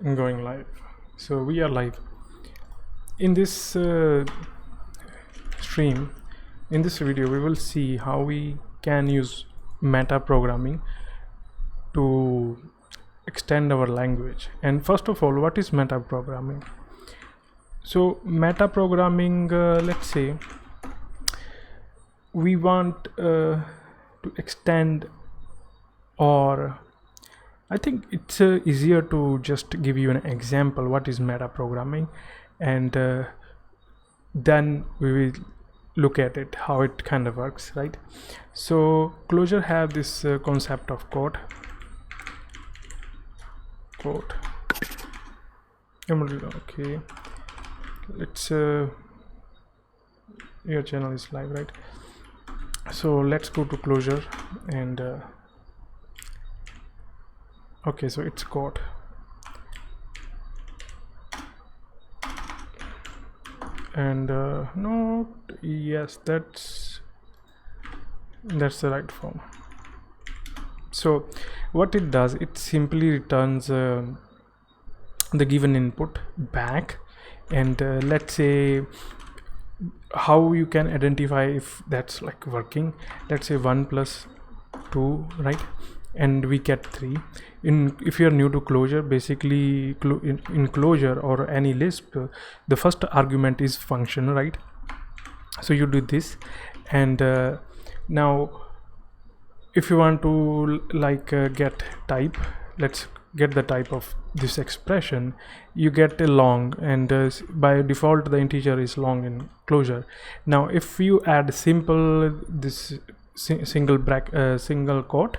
Going live. So we are live in this stream. In this video we will see how we can use metaprogramming to extend our language. And first of all, what is metaprogramming? So metaprogramming, let's say we want to extend, or I think it's easier to just give you an example what is metaprogramming, and then we will look at it, how it kind of works, right? So Clojure have this concept of code. Okay, let's your channel is live, right? So let's go to Clojure and okay, so it's code. And no, yes, that's the right form. So what it does, it simply returns the given input back, and let's say how you can identify if that's like working. Let's say 1 plus 2, right? And we get 3. If you're new to Clojure, basically in Clojure or any Lisp, the first argument is function, right? So you do this, and now if you want to get type, let's get the type of this expression. You get a long, and by default the integer is long in Clojure. Now if you add simple this single quote,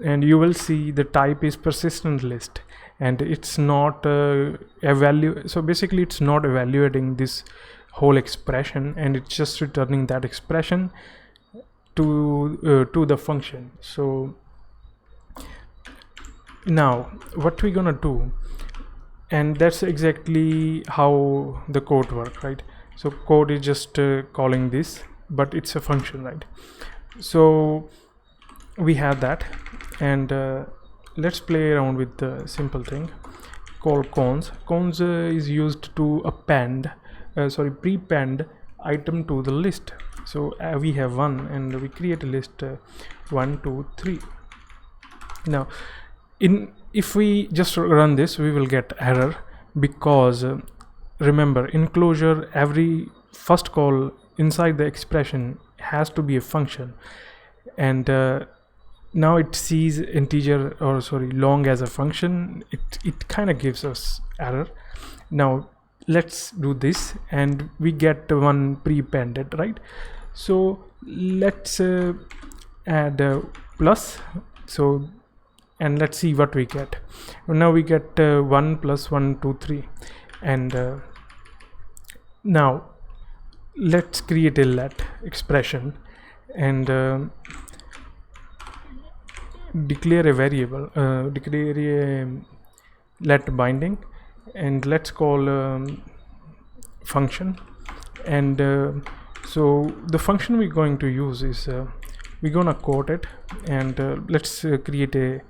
and you will see the type is persistent list, and it's not so basically it's not evaluating this whole expression, and it's just returning that expression to the function. So now what we're gonna do, and that's exactly how the code works, right? So code is just calling this, but it's a function, right? So we have that, and let's play around with the simple thing called cons. Cons is used to prepend item to the list. So we have 1, and we create a list 1 2 3. Now if we just run this, we will get error, because remember, in Clojure every first call inside the expression has to be a function, and now it sees integer, or long as a function. It kind of gives us error. Now let's do this, and we get one prepended, right? So let's add plus, so, and let's see what we get. Now we get 1 plus 1 2 3, and now let's create a let expression, and declare a variable, declare a let binding, and let's call function. And so the function we're going to use is we're gonna quote it, and let's create a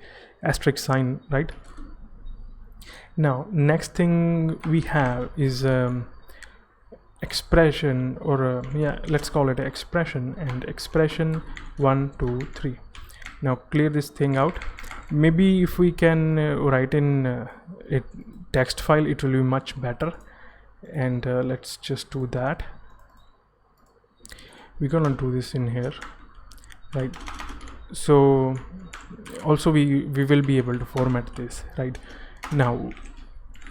asterisk sign, right? Now next thing we have is expression, or let's call it expression, and expression 1 2 3. Now clear this thing out. Maybe if we can write in a text file, it will be much better, and let's just do that. We're gonna do this in here, right? So also we will be able to format this, right? Now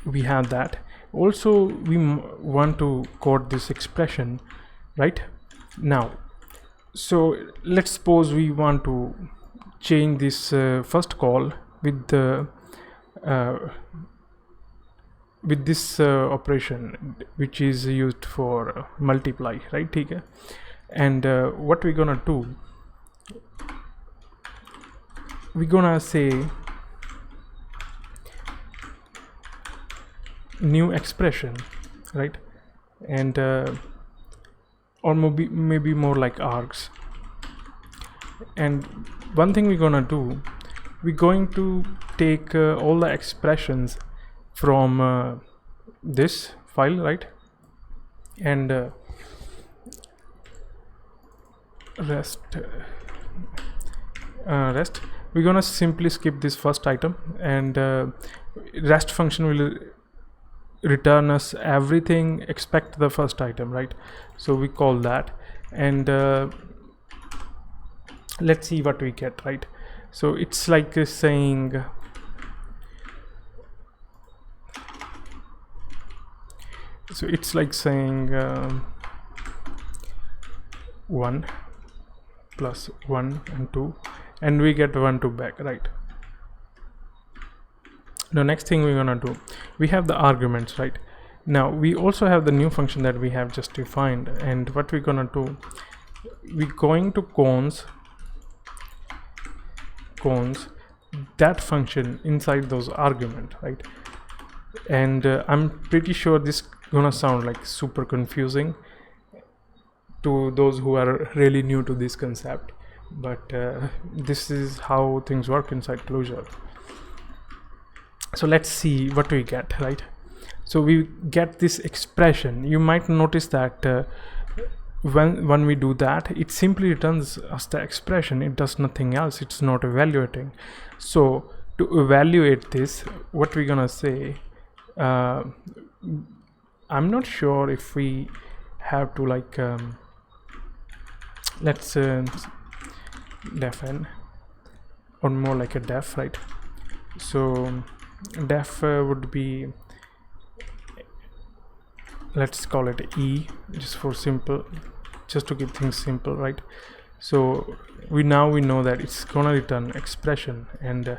we have that. Also we want to code this expression, right? Now so let's suppose we want to change this first call with the with this operation which is used for multiply, right? Okay. And what we're gonna do, we're gonna say new expression, right? And or maybe more like args. And one thing we're gonna do, we're going to take all the expressions from this file, right? And rest we're gonna simply skip this first item, and rest function will return us everything except the first item, right? So we call that, and let's see what we get, right? So it's like saying so it's like saying 1 plus 1 and 2, and we get 1 2 back, right? The next thing we're gonna do, we have the arguments, right? Now we also have the new function that we have just defined, and what we're gonna do, we're going to cons that function inside those argument, right? And I'm pretty sure this gonna sound like super confusing to those who are really new to this concept, but this is how things work inside Clojure. So let's see what we get, right? So we get this expression. You might notice that when we do that, it simply returns us the expression. It does nothing else. It's not evaluating. So to evaluate this, what we're gonna say, I'm not sure if we have to like let's def n, or more like a def, right? So def would be, let's call it e, just for simple, just to keep things simple, right? So we know that it's gonna return expression, and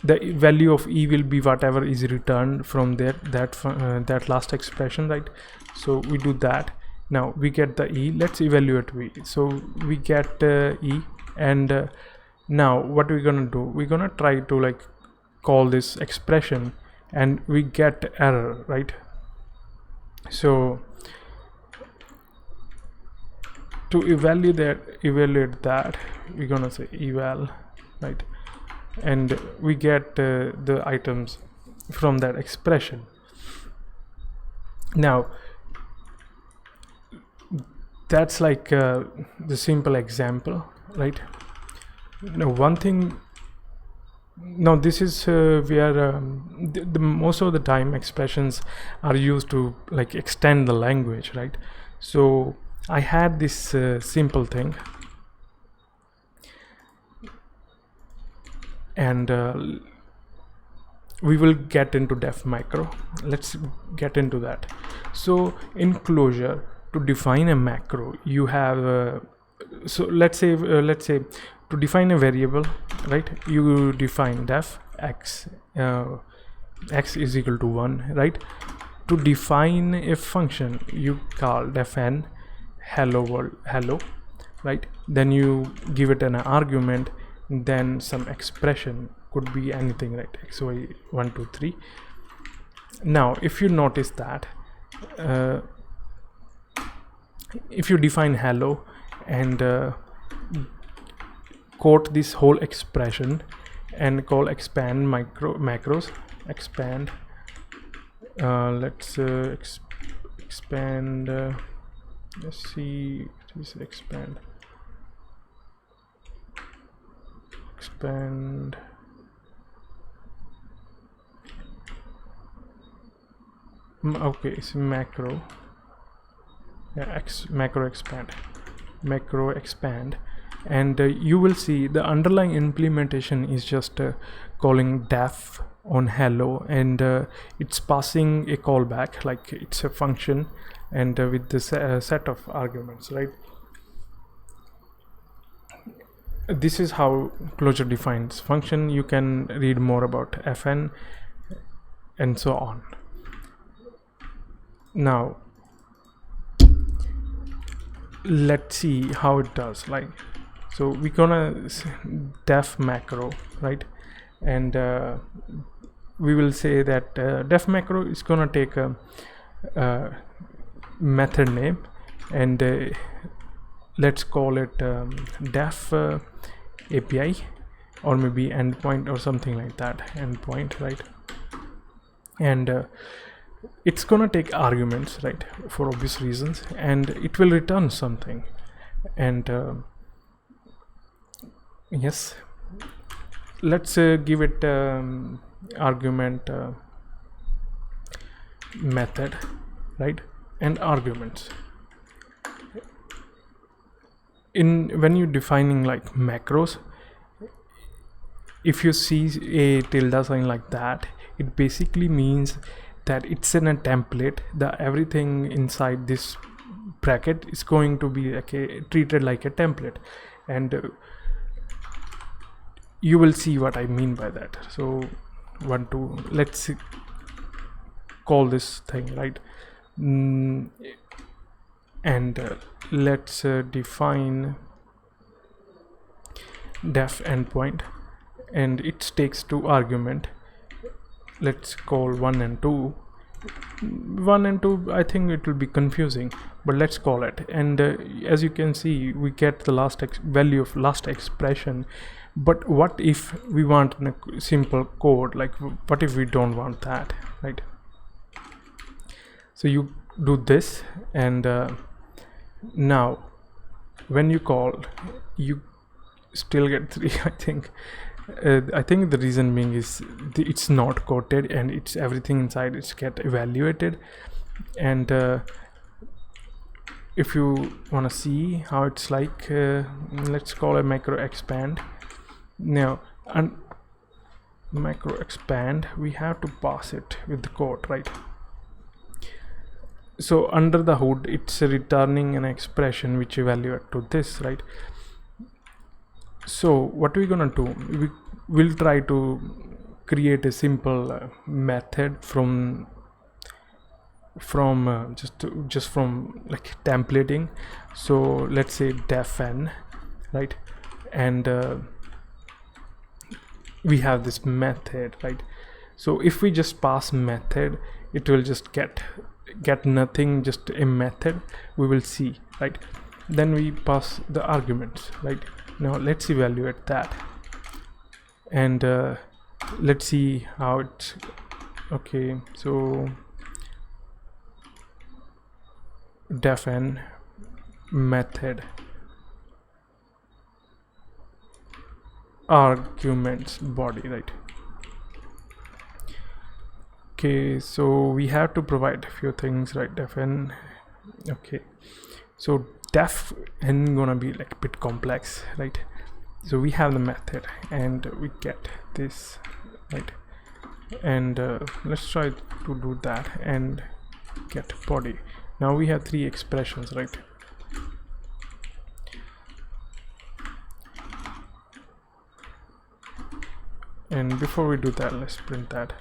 the value of e will be whatever is returned from that last expression, right? So we do that. Now we get the e. Let's evaluate v. So we get e, and now what we're gonna do, we're gonna try to like call this expression, and we get error, right? So to evaluate that we're gonna say eval, right? And we get the items from that expression. Now that's like the simple example, right? Now one thing, now this is where the most of the time expressions are used to like extend the language, right? So I had this simple thing, and we will get into def macro. Let's get into that. So in Clojure, to define a macro, you have so let's say to define a variable, right? You define def x x is equal to 1, right? To define a function, you call def n hello world, hello, right? Then you give it an argument, then some expression, could be anything, right? X y 1 2 3. Now if you notice that if you define hello and quote this whole expression and call expand macros, expand, let's expand, let's see, please expand okay, it's macro, yeah, macro expand, and you will see the underlying implementation is just calling def on hello, and it's passing a callback like it's a function, and with this set of arguments, right? This is how Clojure defines function. You can read more about fn and so on. Now let's see how it does. Like, so we're gonna def macro, right? And we will say that def macro is gonna take a method name, and let's call it def API, or maybe endpoint or something like that, endpoint, right? and it's gonna take arguments, right, for obvious reasons, and it will return something. And yes, let's give it argument method, right, and arguments. When you're defining like macros, if you see a tilde sign like that, it basically means that it's in a template. Everything inside this bracket is going to be like treated like a template, and you will see what I mean by that. So let's call this thing, right, and let's define def endpoint, and it takes 2 argument. Let's call 1 and 2. 1 and 2, I think it will be confusing, but let's call it. And as you can see, we get the last value of last expression. But what if we want a simple code? Like, what if we don't want that, right? So you do this, and now when you call, you still get 3. I think the reason being is it's not quoted, and it's everything inside it's get evaluated. And if you want to see how it's like, let's call a macro expand. Now, and macro expand, we have to pass it with the code, right? So under the hood, it's returning an expression which evaluate to this, right? So what we're gonna do, we will try to create a simple method from just from like templating. So let's say def n, right, and we have this method, right? So if we just pass method, it will just get nothing, just a method. We will see, right? Then we pass the arguments, right? Now let's evaluate that, and let's see how it's okay. So def n method arguments body, right? Okay, so we have to provide a few things, right? Def n. Okay, so def n gonna be like a bit complex, right? So we have the method, and we get this, right? And let's try to do that and get body. Now we have 3 expressions, right? And before we do that, let's print that.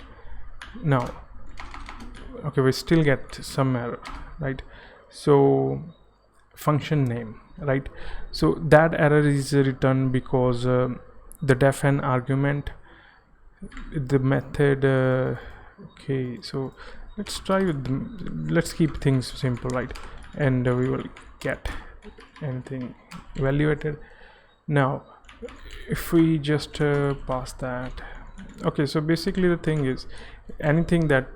Now, okay, we still get some error, right? So function name, right? So that error is returned because the def n argument, the method. Okay, so let's try with let's keep things simple, right? And we will get anything evaluated. Now if we just pass that, okay, so basically the thing is, anything that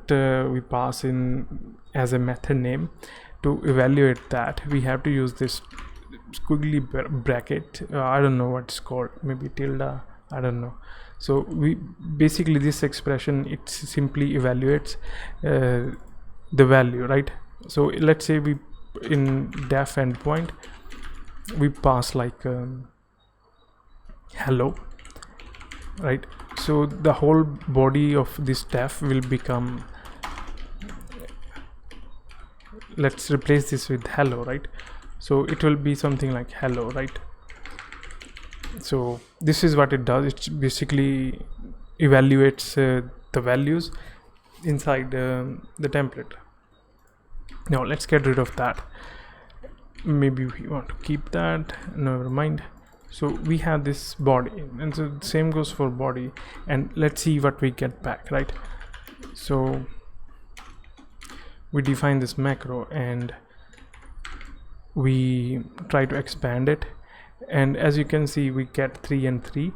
we pass in as a method name, to evaluate that we have to use this squiggly bracket. I don't know what it's called, maybe tilde, I don't know. So we basically, this expression, it simply evaluates the value, right? So let's say we in def endpoint we pass like hello, right? So the whole body of this def will become, let's replace this with hello, right? So it will be something like hello, right? So this is what it does. It basically evaluates the values inside the template. Now let's get rid of that. Maybe we want to keep that, never mind. So we have this body, and so the same goes for body, and let's see what we get back, right? So we define this macro and we try to expand it, and as you can see we get 3 and 3,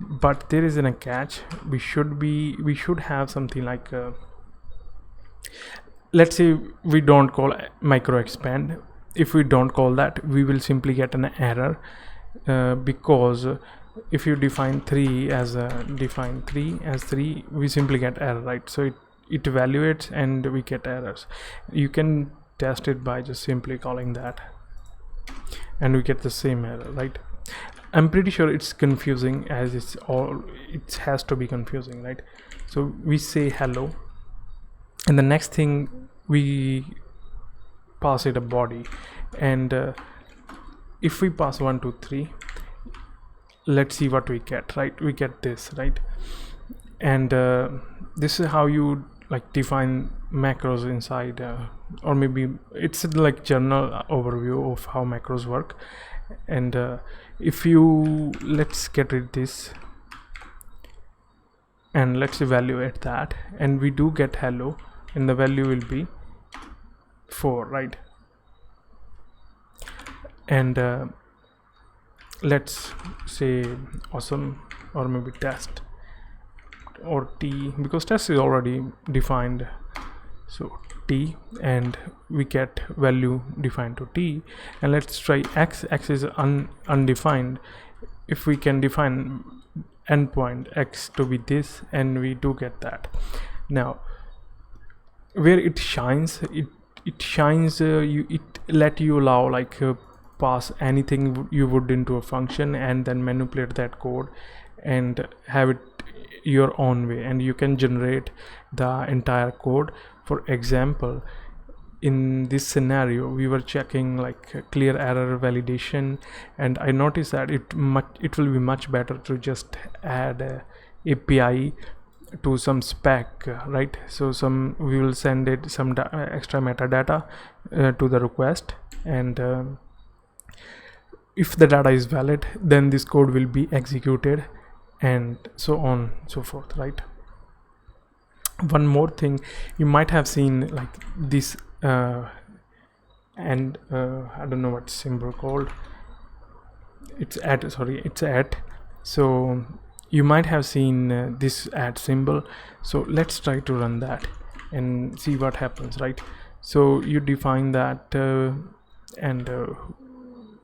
but there is a catch. We should have something like Let's say we don't call micro expand. If we don't call that, we will simply get an error, because if you define 3 as 3, we simply get error, right? So it evaluates and we get errors. You can test it by just simply calling that, and we get the same error, right? I'm pretty sure it's confusing, as it has to be confusing, right? So we say hello, and the next thing we pass it a body, and if we pass 1 2 3, let's see what we get, right? We get this, right? And this is how you like define macros inside, or maybe it's like general overview of how macros work. And if you, let's get rid this and let's evaluate that, and we do get hello, and the value will be 4, right? And let's say awesome, or maybe test, or T, because test is already defined, so T, and we get value defined to T. And let's try X. X is undefined. If we can define endpoint X to be this, and we do get that. Now where it shines, it shines, it let you allow like pass anything you would into a function, and then manipulate that code and have it your own way, and you can generate the entire code. For example, in this scenario, we were checking like clear error validation, and I noticed that it will be much better to just add a API to some spec, right? So we will send it some extra metadata to the request, and if the data is valid, then this code will be executed, and so on so forth, right? One more thing, you might have seen like this and I don't know what symbol called, it's at. So you might have seen this add symbol. So let's try to run that and see what happens, right? So you define that, and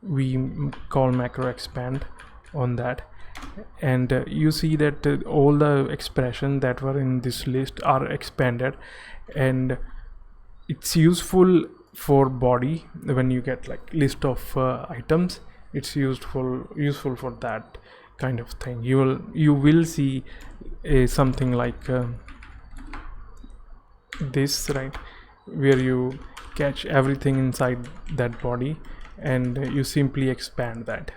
we call macro expand on that, and you see that all the expressions that were in this list are expanded, and it's useful for body. When you get like list of items, it's useful for that kind of thing. You will see something like this, right, where you catch everything inside that body, and you simply expand that,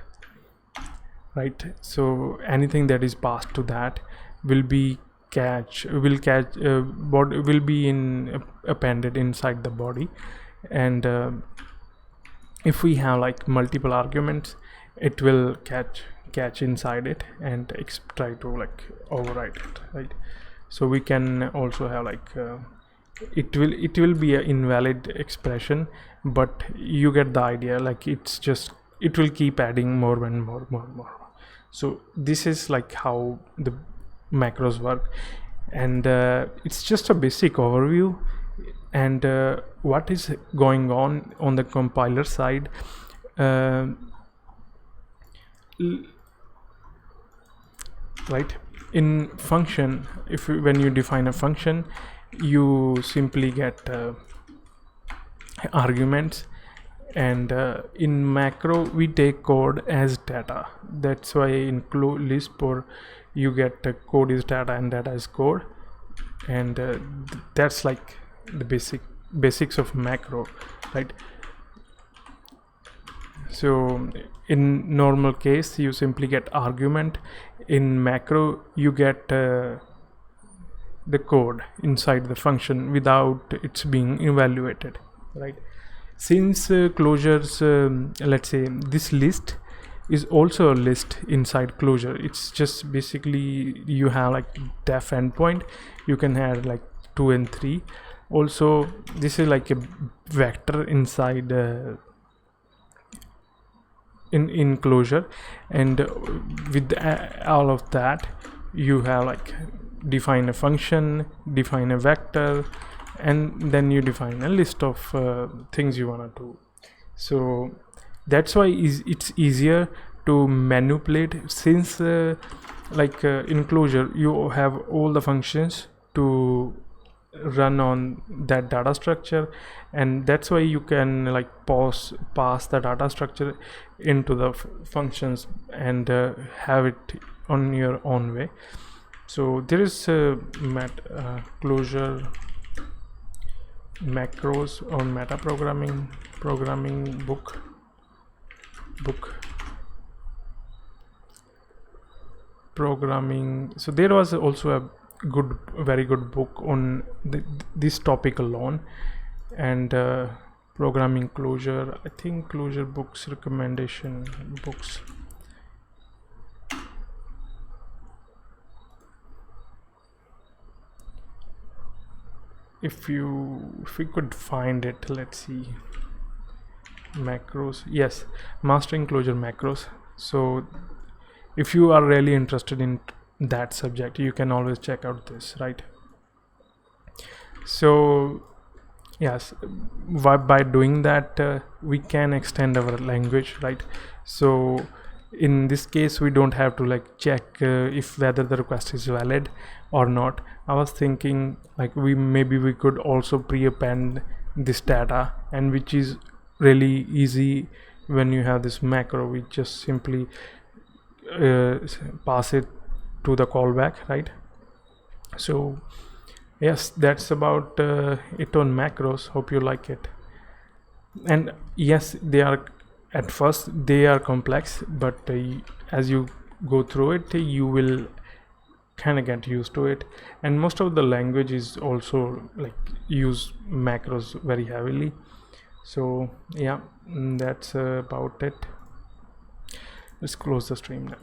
right? So anything that is passed to that will be will be appended inside the body. And if we have like multiple arguments, it will catch inside it and try to like overwrite it, right? So we can also have like it will be an invalid expression, but you get the idea. Like it will keep adding more and more. So this is like how the macros work, and it's just a basic overview. And what is going on the compiler side, right? In function, when you define a function, you simply get arguments, and in macro we take code as data. That's why in Lisp, or you get code is data and data is code, and that's like the basics of macro, right? So in normal case, you simply get argument. In macro, you get the code inside the function without it's being evaluated, right? Since Clojure's let's say this list is also a list inside Clojure, it's just basically you have like def endpoint, you can add like 2 and 3. Also this is like a vector inside in Clojure, and with all of that you have like define a function, define a vector, and then you define a list of things you want to do. So that's why it's easier to manipulate, since in Clojure you have all the functions to run on that data structure, and that's why you can like pass the data structure into the functions and have it on your own way. So there is Clojure macros or programming book. Programming. So there was also a very good book on this topic alone, and programming Clojure. I think Clojure books recommendation books. If we could find it, let's see. Macros, yes, mastering Clojure macros. So if you are really interested in that subject, you can always check out this, right? So yes, by doing that we can extend our language, right? So in this case we don't have to like check if whether the request is valid or not. I was thinking like we could also pre-append this data, and which is really easy when you have this macro. We just simply pass it to the callback, right? So yes, that's about it on macros. Hope you like it. And yes, they are at first they are complex, but as you go through it you will kind of get used to it. And most of the languages also like use macros very heavily. So yeah, that's about it. Let's close the stream now.